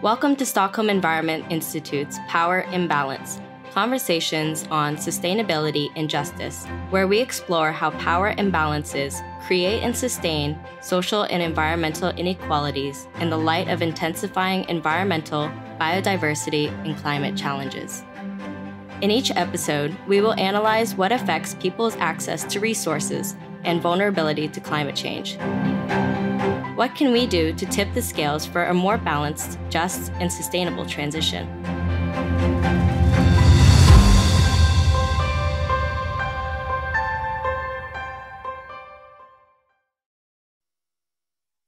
Welcome to Stockholm Environment Institute's Power Imbalance, conversations on sustainability and justice, where we explore how power imbalances create and sustain social and environmental inequalities in the light of intensifying environmental, biodiversity, and climate challenges. In each episode, we will analyze what affects people's access to resources and vulnerability to climate change. What can we do to tip the scales for a more balanced, just, and sustainable transition?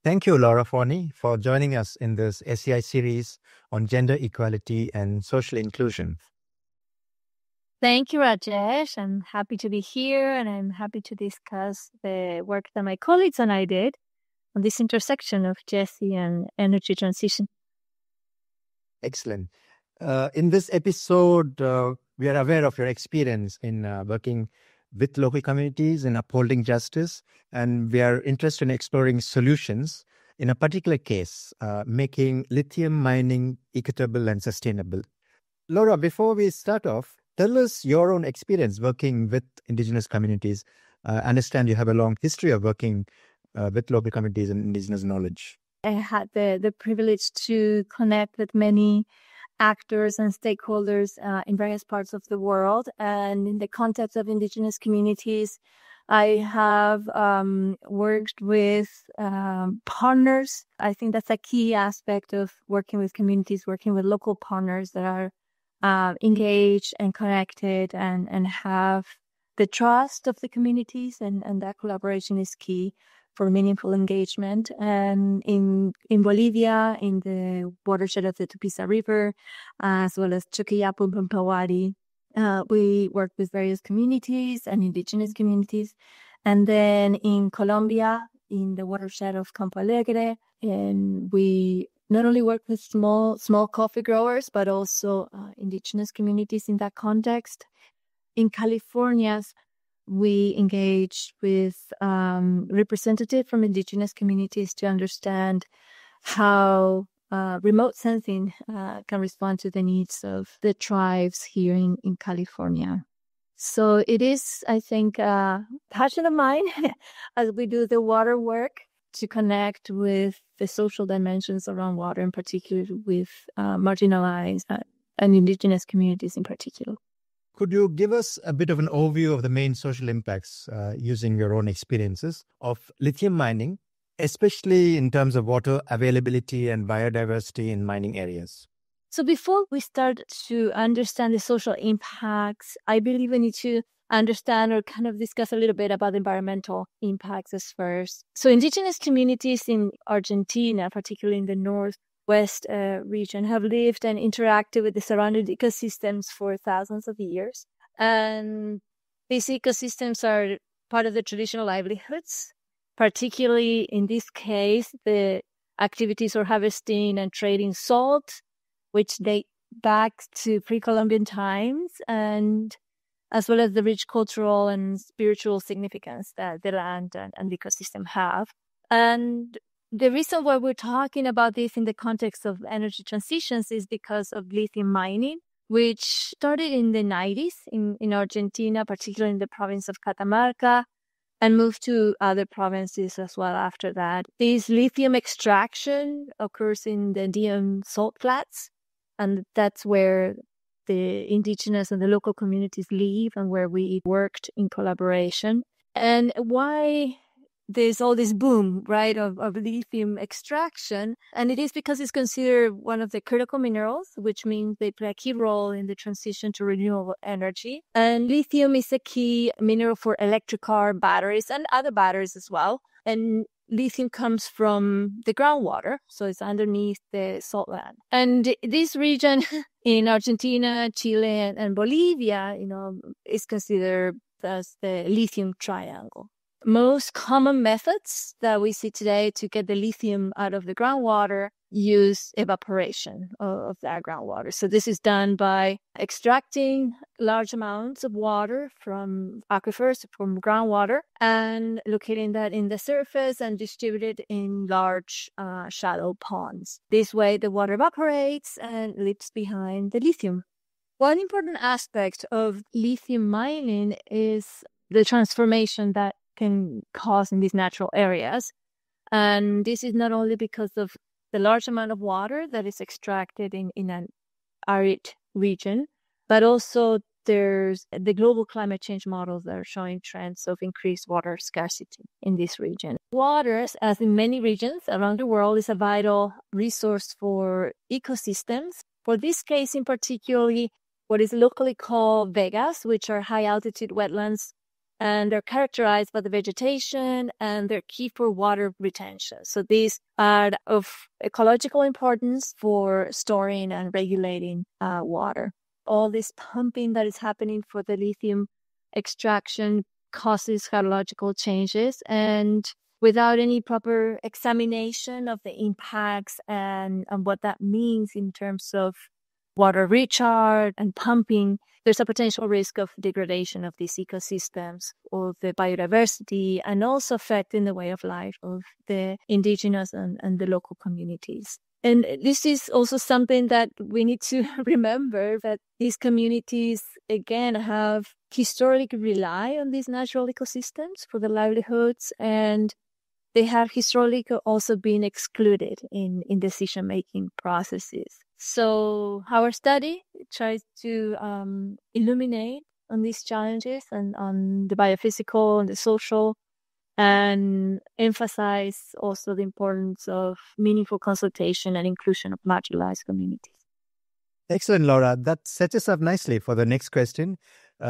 Thank you, Laura Forney, for joining us in this SEI series on gender equality and social inclusion. Thank you, Rajesh. I'm happy to be here, and I'm happy to discuss the work that my colleagues and I did on this intersection of GESI and energy transition. Excellent. In this episode, we are aware of your experience in working with local communities in upholding justice, and we are interested in exploring solutions in a particular case, making lithium mining equitable and sustainable. Laura, before we start off, tell us your own experience working with indigenous communities. I understand you have a long history of working with local communities and indigenous knowledge. I had the privilege to connect with many actors and stakeholders in various parts of the world. And in the context of indigenous communities, I have worked with partners. I think that's a key aspect of working with communities, working with local partners that are engaged and connected and have the trust of the communities, and that collaboration is key for meaningful engagement. And in Bolivia, in the watershed of the Tupiza River, as well as Choqueyapo and Pampawari, we work with various communities and indigenous communities. And then in Colombia, in the watershed of Campo Alegre, and we not only work with small coffee growers, but also indigenous communities in that context. In California, we engage with representatives from indigenous communities to understand how remote sensing can respond to the needs of the tribes here in California. So it is, I think, a passion of mine as we do the water work to connect with the social dimensions around water, in particular with marginalized and indigenous communities in particular. Could you give us a bit of an overview of the main social impacts using your own experiences of lithium mining, especially in terms of water availability and biodiversity in mining areas? So before we start to understand the social impacts, I believe we need to understand or kind of discuss a little bit about environmental impacts as first. So indigenous communities in Argentina, particularly in the northwest region, have lived and interacted with the surrounding ecosystems for thousands of years. And these ecosystems are part of the traditional livelihoods, particularly in this case, the activities of harvesting and trading salt, which date back to pre-Columbian times, and as well as the rich cultural and spiritual significance that the land and the ecosystem have. And the reason why we're talking about this in the context of energy transitions is because of lithium mining, which started in the 90s in Argentina, particularly in the province of Catamarca, and moved to other provinces as well after that. This lithium extraction occurs in the Andean salt flats, and that's where the indigenous and the local communities live and where we worked in collaboration. And why there's all this boom, right, of lithium extraction. And it is because it's considered one of the critical minerals, which means they play a key role in the transition to renewable energy. And lithium is a key mineral for electric car batteries and other batteries as well. And lithium comes from the groundwater, so it's underneath the salt land. And this region in Argentina, Chile, and Bolivia, is considered as the lithium triangle. most common methods that we see today to get the lithium out of the groundwater use evaporation of that groundwater. So this is done by extracting large amounts of water from aquifers, from groundwater, and locating that in the surface and distribute it in large shallow ponds. This way, the water evaporates and leaves behind the lithium. One important aspect of lithium mining is the transformation that can cause in these natural areas. And this is not only because of the large amount of water that is extracted in an arid region, but also there's the global climate change models that are showing trends of increased water scarcity in this region. Water, as in many regions around the world, is a vital resource for ecosystems. For this case in particular, what is locally called vegas, which are high altitude wetlands, and they're characterized by the vegetation, and they're key for water retention. So these are of ecological importance for storing and regulating water. All this pumping that is happening for the lithium extraction causes hydrological changes, and without any proper examination of the impacts and what that means in terms of water recharge and pumping, there's a potential risk of degradation of these ecosystems, of the biodiversity, and also affecting the way of life of the indigenous and the local communities. And this is also something that we need to remember, that these communities, again, have historically relied on these natural ecosystems for their livelihoods, and they have historically also been excluded in decision-making processes. So our study tries to illuminate on these challenges and on the biophysical and the social, and emphasize also the importance of meaningful consultation and inclusion of marginalized communities. Excellent, Laura. That sets us up nicely for the next question,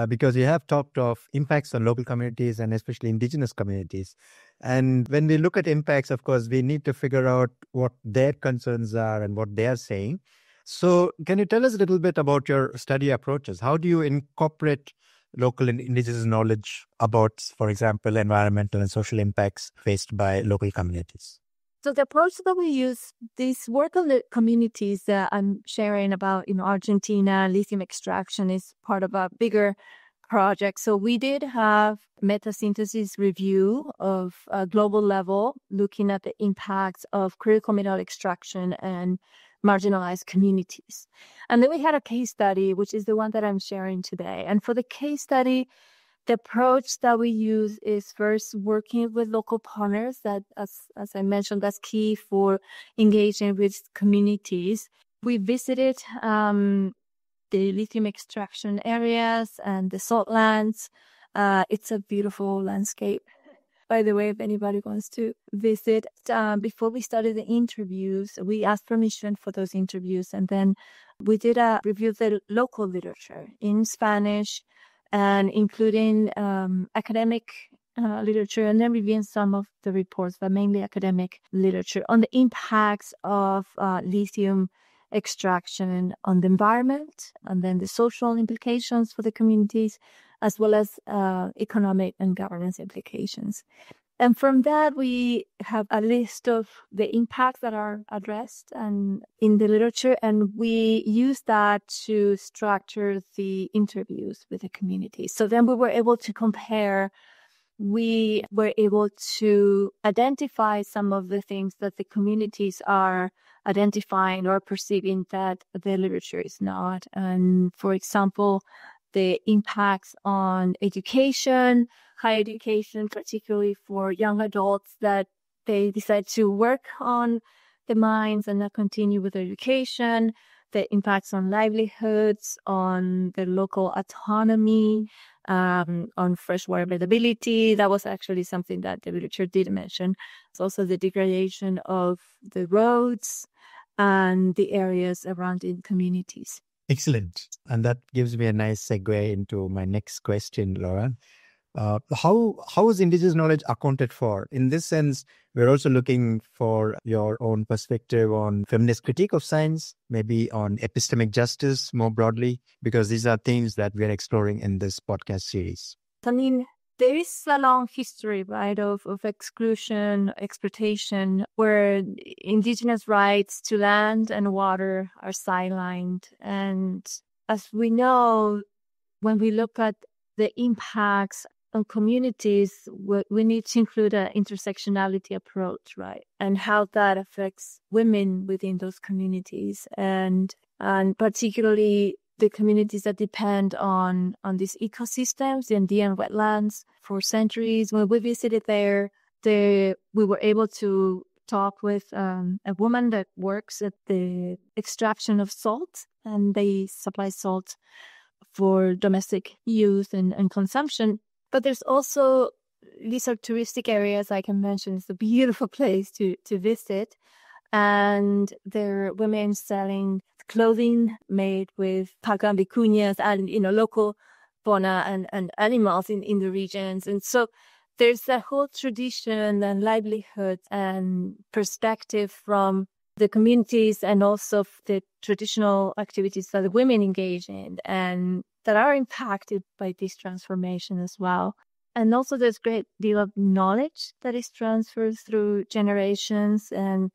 because you have talked of impacts on local communities and especially indigenous communities. And when we look at impacts, of course, we need to figure out what their concerns are and what they are saying. So can you tell us a little bit about your study approaches? How do you incorporate local and indigenous knowledge about, for example, environmental and social impacts faced by local communities? So the approach that we use, these work on the communities that I'm sharing about in Argentina, lithium extraction is part of a bigger project. So we did have meta-synthesis review of a global level, looking at the impacts of critical mineral extraction and marginalized communities. And then we had a case study, which is the one that I'm sharing today. And for the case study, the approach that we use is first working with local partners. That, as I mentioned, that's key for engaging with communities. We visited the lithium extraction areas and the salt lands. It's a beautiful landscape. By the way, if anybody wants to visit, before we started the interviews, we asked permission for those interviews. And then we did a review of the local literature in Spanish, and including academic literature, and then reviewing some of the reports, but mainly academic literature, on the impacts of lithium extraction on the environment, and then the social implications for the communities, as well as economic and governance implications. And from that, we have a list of the impacts that are addressed and in the literature, and we use that to structure the interviews with the community. So then we were able to compare. We were able to identify some of the things that the communities are identifying or perceiving that the literature is not. And for example, the impacts on education, higher education, particularly for young adults, that they decide to work on the mines and not continue with education, the impacts on livelihoods, on the local autonomy, on freshwater availability. That was actually something that the literature did mention. It's also the degradation of the roads and the areas around in communities. Excellent. And that gives me a nice segue into my next question, Laura. How is indigenous knowledge accounted for? In this sense, we're also looking for your own perspective on feminist critique of science, maybe on epistemic justice more broadly, because these are themes that we're exploring in this podcast series. Something there is a long history, right, of exclusion, exploitation, where indigenous rights to land and water are sidelined. And as we know, when we look at the impacts on communities, we need to include an intersectionality approach, right? And how that affects women within those communities, and particularly the communities that depend on these ecosystems, the Andean wetlands, for centuries. When we visited there, we were able to talk with a woman that works at the extraction of salt, and they supply salt for domestic use and consumption. But there's also, these are touristic areas, I can mention. It's a beautiful place to visit. And there are women selling clothing made with paca and vicuñas and, local fauna and animals in the regions. And so there's a whole tradition and livelihood and perspective from the communities, and also the traditional activities that the women engage in and that are impacted by this transformation as well. And also there's a great deal of knowledge that is transferred through generations, and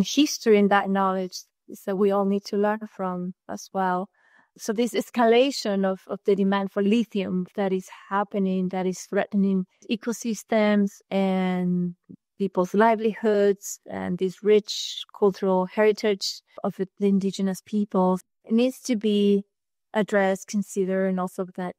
history in that knowledge that we all need to learn from as well. So this escalation of the demand for lithium that is happening, that is threatening ecosystems and people's livelihoods and this rich cultural heritage of the indigenous peoples, it needs to be addressed, considered, and also that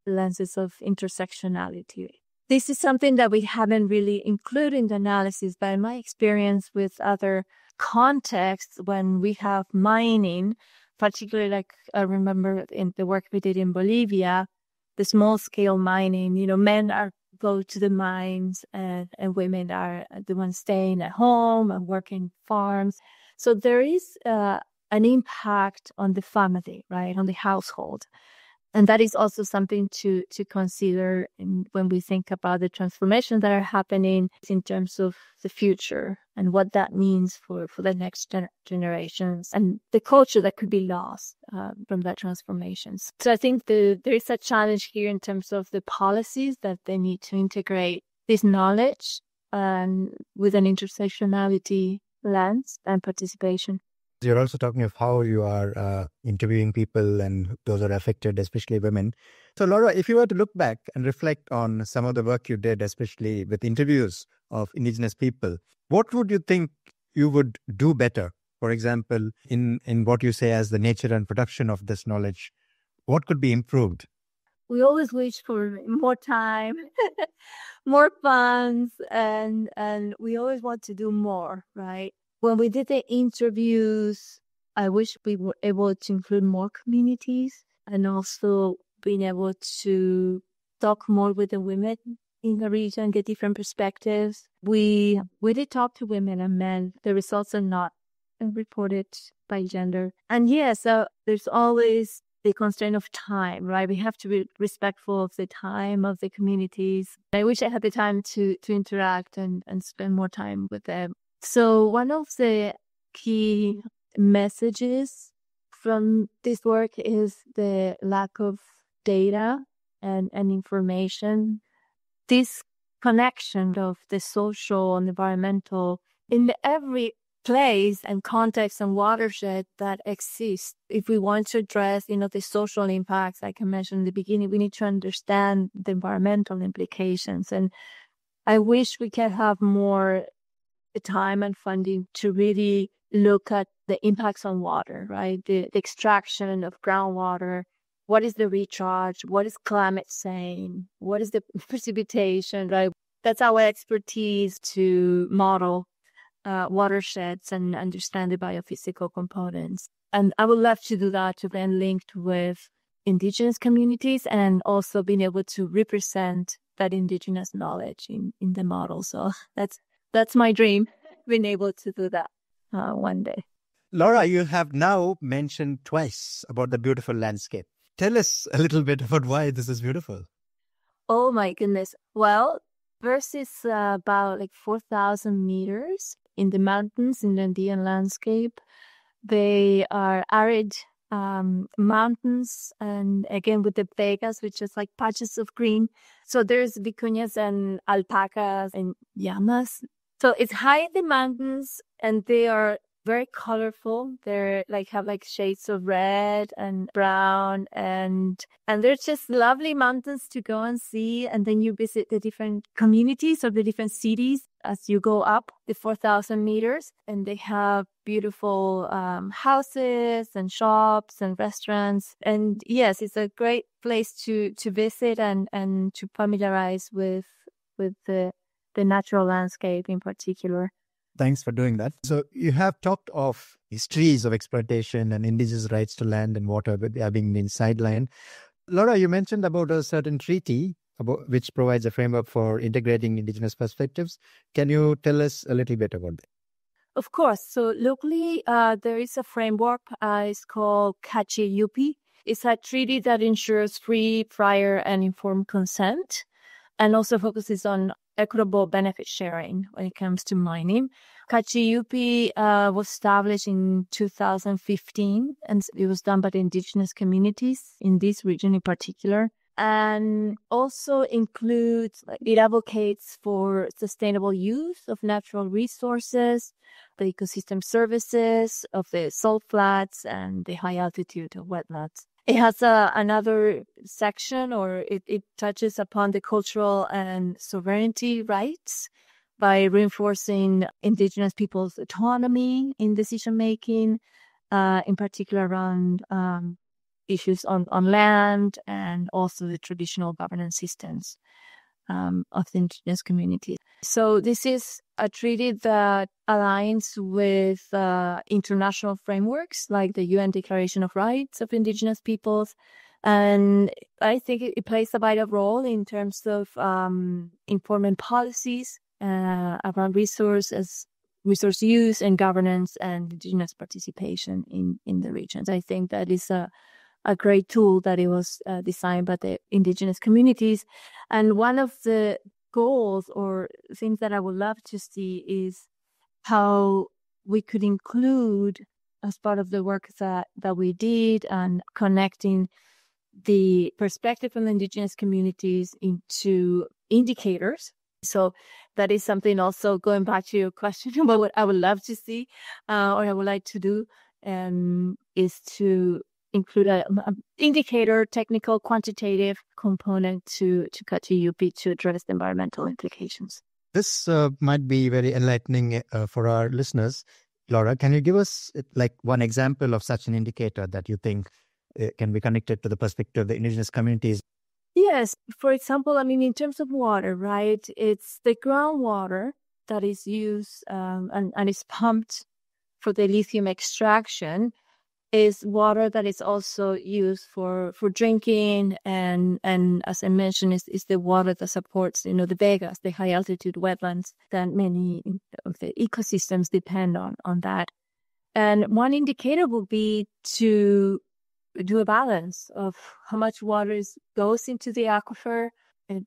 lenses of intersectionality. This is something that we haven't really included in the analysis, but in my experience with other contexts, when we have mining, particularly like I remember in the work we did in Bolivia, the small scale mining, men go to the mines and women are the ones staying at home and working farms. So there is an impact on the family, right, on the household. And that is also something to consider when we think about the transformations that are happening in terms of the future and what that means for the next generations and the culture that could be lost from that transformations. So I think there is a challenge here in terms of the policies that they need to integrate this knowledge with an intersectionality lens and participation. You're also talking of how you are interviewing people and those are affected, especially women. So Laura, if you were to look back and reflect on some of the work you did, especially with interviews of indigenous people, what would you think you would do better? For example, in what you say as the nature and production of this knowledge, what could be improved? We always wish for more time, more funds, and we always want to do more, right? When we did the interviews, I wish we were able to include more communities and also being able to talk more with the women in the region, get different perspectives. We did talk to women and men. The results are not reported by gender. And so there's always the constraint of time, right? We have to be respectful of the time of the communities. I wish I had the time to interact and spend more time with them. So one of the key messages from this work is the lack of data and information. This connection of the social and environmental in every place and context and watershed that exists. If we want to address, the social impacts, like I mentioned in the beginning, we need to understand the environmental implications. And I wish we could have more time and funding to really look at the impacts on water, right? The extraction of groundwater. What is the recharge? What is climate saying? What is the precipitation, right? That's our expertise to model watersheds and understand the biophysical components. And I would love to do that, to then link with indigenous communities and also being able to represent that indigenous knowledge in the model. So that's my dream, being able to do that one day. Laura, you have now mentioned twice about the beautiful landscape. Tell us a little bit about why this is beautiful. Oh my goodness. Well, first it's about 4,000 meters in the mountains in the Andean landscape. They are arid mountains, and again with the vegas, which is like patches of green. So there's vicuñas and alpacas and llamas. So it's high in the mountains, and they are very colorful. They're like have like shades of red and brown, and they're just lovely mountains to go and see. And then you visit the different communities of the different cities as you go up the 4,000 meters, and they have beautiful houses and shops and restaurants. And yes, it's a great place to visit and to familiarize with the natural landscape in particular. Thanks for doing that. So you have talked of histories of exploitation and indigenous rights to land and water, but they are being sidelined. Laura, you mentioned about a certain treaty which provides a framework for integrating indigenous perspectives. Can you tell us a little bit about that? Of course. So locally, there is a framework. It's called Kaciyupi. It's a treaty that ensures free, prior, and informed consent, and also focuses on equitable benefit sharing when it comes to mining. Kaciyupi was established in 2015, and it was done by the indigenous communities in this region in particular. And also includes, it advocates for sustainable use of natural resources, the ecosystem services of the salt flats and the high altitude of wetlands. It has another section, or it touches upon the cultural and sovereignty rights by reinforcing indigenous people's autonomy in decision-making, in particular around issues on land, and also the traditional governance systems of the indigenous communities. So this is a treaty that aligns with international frameworks like the UN Declaration of Rights of Indigenous Peoples. And I think it plays a vital role in terms of informing policies around resource use and governance and indigenous participation in the regions. I think that is a great tool that it was designed by the indigenous communities. And one of the goals or things that I would love to see is how we could include, as part of the work that we did, and connecting the perspective from the indigenous communities into indicators. So that is something also, going back to your question about what I would love to see or I would like to do, is to include an indicator, technical, quantitative component to Kaciyupi to address the environmental implications. This might be very enlightening for our listeners. Laura, can you give us like one example of such an indicator that you think can be connected to the perspective of the indigenous communities? Yes. For example, in terms of water, right? It's the groundwater that is used and is pumped for the lithium extraction is water that is also used for drinking, and as I mentioned, is the water that supports the vegas, the high altitude wetlands that many of the ecosystems depend on that. And one indicator would be to do a balance of how much water goes into the aquifer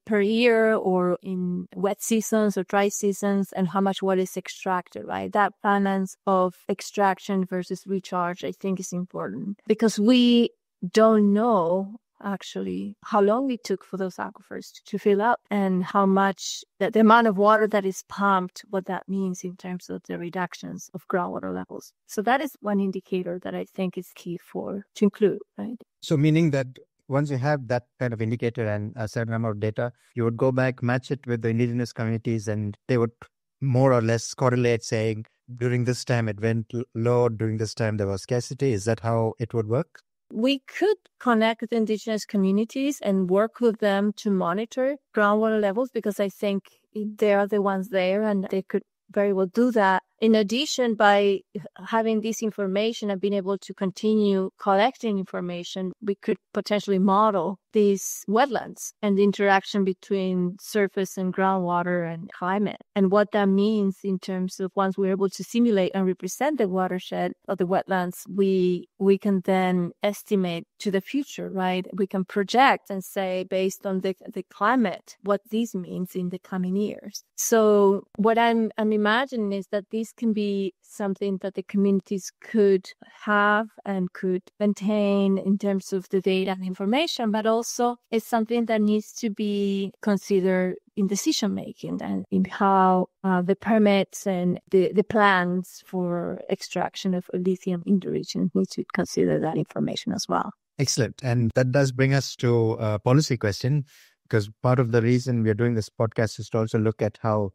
per year, or in wet seasons or dry seasons, and how much water is extracted, right? That balance of extraction versus recharge, I think, is important, because we don't know actually how long it took for those aquifers to fill up, and how much the amount of water that is pumped, what that means in terms of the reductions of groundwater levels. So that is one indicator that I think is key to include, right? So meaning that once you have that kind of indicator and a certain amount of data, you would go back, match it with the indigenous communities, and they would more or less correlate, saying during this time it went low, during this time there was scarcity. Is that how it would work? We could connect with indigenous communities and work with them to monitor groundwater levels, because I think they are the ones there, and they could very well do that. In addition, by having this information and being able to continue collecting information, we could potentially model these wetlands and the interaction between surface and groundwater and climate, and what that means in terms of, once we're able to simulate and represent the watershed of the wetlands, we can then estimate to the future, right? We can project and say, based on the climate, what this means in the coming years. So what I'm imagining is that this this can be something that the communities could have and could maintain in terms of the data and information, but also it's something that needs to be considered in decision making and in how the permits and the plans for extraction of lithium in the region need to consider that information as well. Excellent. And that does bring us to a policy question, because part of the reason we are doing this podcast is to also look at how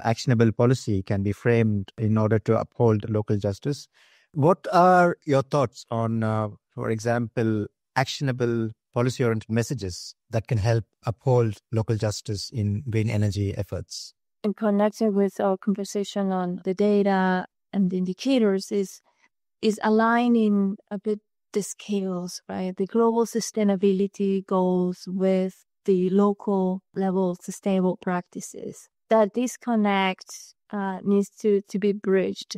actionable policy can be framed in order to uphold local justice. What are your thoughts on, for example, actionable policy-oriented messages that can help uphold local justice in green energy efforts? And connecting with our conversation on the data and the indicators is aligning a bit the scales, right? The global sustainability goals with the local level sustainable practices. That disconnect needs to be bridged,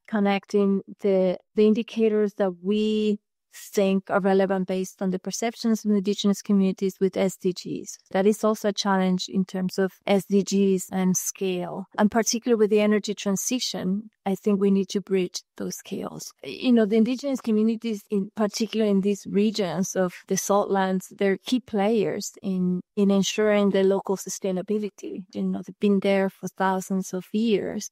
connecting the indicators that we think are relevant based on the perceptions of indigenous communities with SDGs. That is also a challenge in terms of SDGs and scale. And particularly with the energy transition, I think we need to bridge those scales. You know, the indigenous communities, in particular in these regions of the saltlands, they're key players in ensuring the local sustainability. You know, they've been there for thousands of years.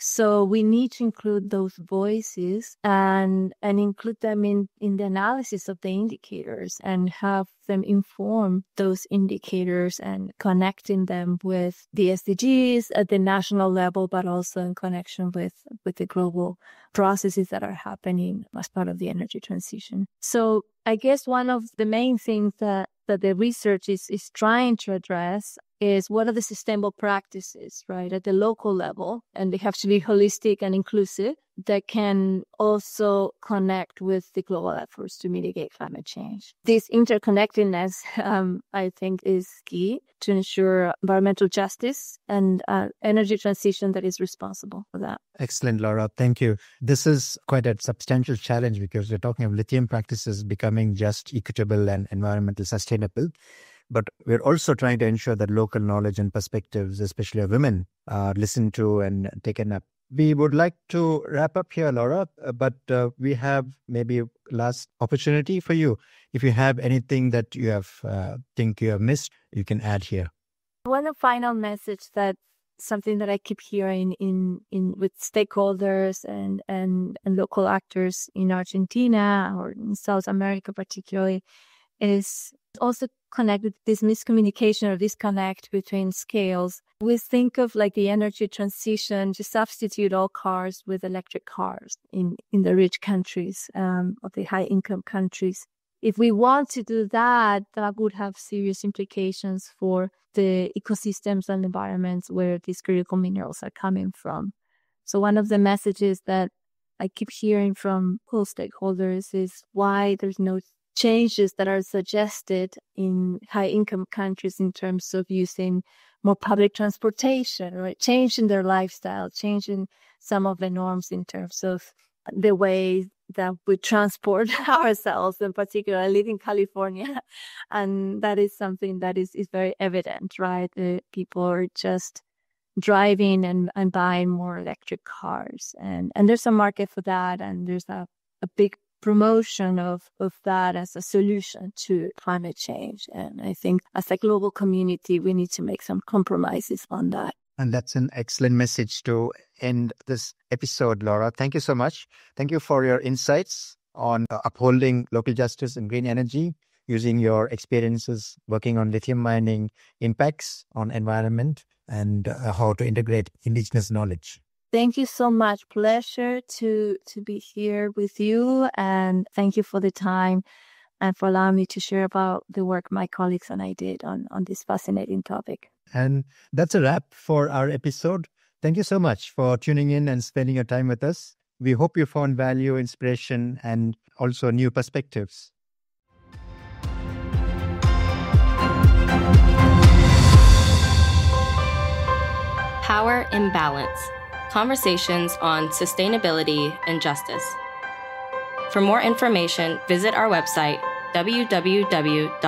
So we need to include those voices and include them in the analysis of the indicators and have them inform those indicators and connecting them with the SDGs at the national level, but also in connection with the global processes that are happening as part of the energy transition. So I guess one of the main things that the research is trying to address is what are the sustainable practices, right, at the local level, and they have to be holistic and inclusive, that can also connect with the global efforts to mitigate climate change. This interconnectedness, I think, is key to ensure environmental justice and energy transition that is responsible for that. Excellent, Laura. Thank you. This is quite a substantial challenge because we're talking of lithium practices becoming just equitable and environmentally sustainable. But we're also trying to ensure that local knowledge and perspectives, especially of women, are listened to and taken up. We would like to wrap up here, Laura, but we have maybe last opportunity for you. If you have anything that you have think you have missed, you can add here. One final message that something that I keep hearing in with stakeholders and local actors in Argentina or in South America particularly is also connected to this miscommunication or disconnect between scales. We think of like the energy transition to substitute all cars with electric cars in the rich countries, of the high income countries. If we want to do that, that would have serious implications for the ecosystems and environments where these critical minerals are coming from. So one of the messages that I keep hearing from all stakeholders is why there's no changes that are suggested in high-income countries in terms of using more public transportation, right? Changing their lifestyle, changing some of the norms in terms of the way that we transport ourselves. In particular, I live in California, and that is something that is very evident, right? People are just driving and buying more electric cars. And there's a market for that, and there's a big promotion of that as a solution to climate change. And I think as a global community, we need to make some compromises on that. And that's an excellent message to end this episode, Laura. Thank you so much. Thank you for your insights on upholding local justice and green energy, using your experiences working on lithium mining impacts on environment and how to integrate indigenous knowledge. Thank you so much. Pleasure to be here with you. And thank you for the time and for allowing me to share about the work my colleagues and I did on this fascinating topic. And that's a wrap for our episode. Thank you so much for tuning in and spending your time with us. We hope you found value, inspiration, and also new perspectives. Power Imbalance. Conversations on sustainability and justice. For more information, visit our website, www.sei.org.